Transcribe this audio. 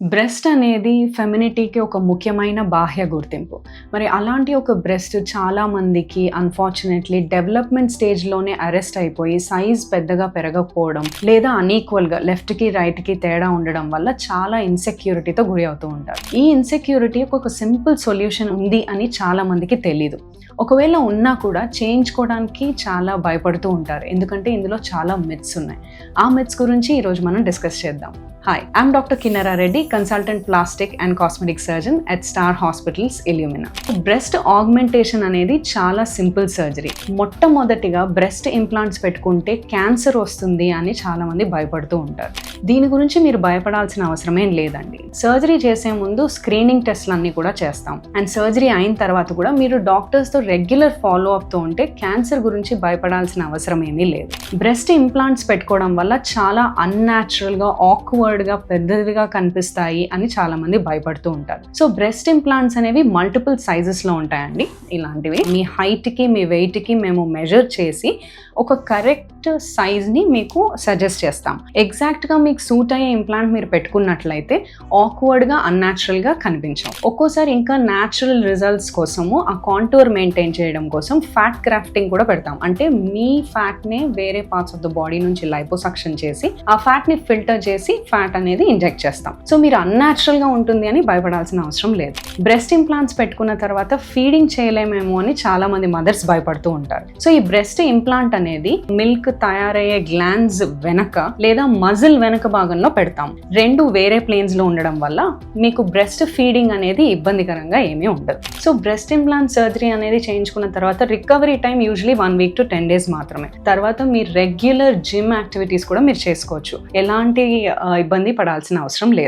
Breast అనేది ఫెమినిటీకి ఒక ముఖ్యమైన బాహ్య గుర్తింపు. మరి అలాంటి ఒక బ్రెస్ట్ చాలా మందికి అన్‌ఫార్చునేట్‌లీ డెవలప్‌మెంట్ స్టేజ్‌లోనే అరెస్ట్ అయిపోయి సైజ్ పెద్దగా పెరగకపోవడం, లేదా అన్‌ఈక్వల్‌గా లెఫ్ట్‌కి, రైట్‌కి తేడా ఉండడం వల్ల చాలా ఇన్‌సెక్యూరిటీతో గురి అవుతూ ఉంటారు. ఈ ఇన్‌సెక్యూరిటీకి ఒక సింపుల్ సొల్యూషన్ ఉంది అని చాలా మందికి తెలీదు. ఒకవేళ ఉన్నా కూడా చేయించుకోవడానికి చాలా భయపడుతూ ఉంటారు. ఎందుకంటే ఇందులో చాలా మిత్స్ ఉన్నాయి. ఆ మిత్స్ గురించి ఈరోజు మనం డిస్కస్ చేద్దాం. Hi, I'm Dr. Kinnara Reddy, consultant plastic and cosmetic surgeon at Star Hospitals, Illumina. Breast augmentation అనేది చాలా సింపుల్ సర్జరీ. మొట్టమొదటిగా బ్రెస్ట్ ఇంప్లాంట్స్ పెట్టుకుంటే క్యాన్సర్ వస్తుంది అని చాలా మంది భయపడుతూ ఉంటారు. దీని గురించి మీరు భయపడాల్సిన అవసరమేం లేదండి. సర్జరీ చేసే ముందు స్క్రీనింగ్ టెస్ట్లన్నీ కూడా చేస్తాం. అండ్ సర్జరీ అయిన తర్వాత కూడా మీరు డాక్టర్స్తో రెగ్యులర్ ఫాలో అప్తో ఉంటే క్యాన్సర్ గురించి భయపడాల్సిన అవసరం ఏమీ లేదు. బ్రెస్ట్ ఇంప్లాంట్స్ పెట్టుకోవడం వల్ల చాలా అన్‌న్యాచురల్‌గా ఆక్వర్డ్గా పెద్దదిగా కనిపిస్తాయి అని చాలా మంది భయపడుతూ ఉంటారు. సో బ్రెస్ట్ ఇంప్లాంట్స్ అనేవి మల్టిపుల్ సైజెస్లో ఉంటాయండి. ఇలాంటివి మీ హైట్కి మీ వెయిట్కి మేము మెజర్ చేసి ఒక కరెక్ట్ సైజ్ని మీకు సజెస్ట్ చేస్తాం. ఎగ్జాక్ట్గా మీకు సూట్ అయ్యే ఇంప్లాంట్ మీరు పెట్టుకున్నట్లయితే ఆక్వర్డ్గా అన్‌న్యాచురల్గా కనిపించవు. ఒక్కోసారి ఇంకా న్యాచురల్ రిజల్ట్స్ కోసము ఆ కాంటూర్ మెయింటైన్ చేయడం కోసం ఫ్యాట్ గ్రాఫ్టింగ్ కూడా పెడతాం. అంటే మీ ఫ్యాట్నే వేరే పార్ట్స్ ఆఫ్ ద బాడీ నుంచి లైపోసక్షన్ చేసి ఆ ఫ్యాట్ని ఫిల్టర్ చేసి ఫ్యాట్ అనేది ఇంజెక్ట్ చేస్తాం. సో మీరు అన్‌న్యాచురల్గా ఉంటుంది అని భయపడాల్సిన అవసరం లేదు. బ్రెస్ట్ ఇంప్లాంట్స్ పెట్టుకున్న తర్వాత ఫీడింగ్ చేయలేమేమో అని చాలా మంది మదర్స్ భయపడుతూ ఉంటారు. సో ఈ బ్రెస్ట్ ఇంప్లాంట్ అనేది మిల్క్ తయారయ్యే గ్లాండ్స్ వెనక లేదా మజిల్ వెనక భాగంలో పెడతాం. రెండు వేరే ప్లేన్స్ లో ఉండడం వల్ల మీకు బ్రెస్ట్ ఫీడింగ్ అనేది ఇబ్బందికరంగా ఏమీ ఉండదు. సో బ్రెస్ట్ ఇంప్లాంట్ సర్జరీ అనేది చేయించుకున్న తర్వాత recovery time usually 1 week to 10 days మాత్రమే. తర్వాత మీ రెగ్యులర్ జిమ్ యాక్టివిటీస్ కూడా మీరు చేసుకోవచ్చు. ఎలాంటి ఇబ్బంది పడాల్సిన అవసరం లేదు.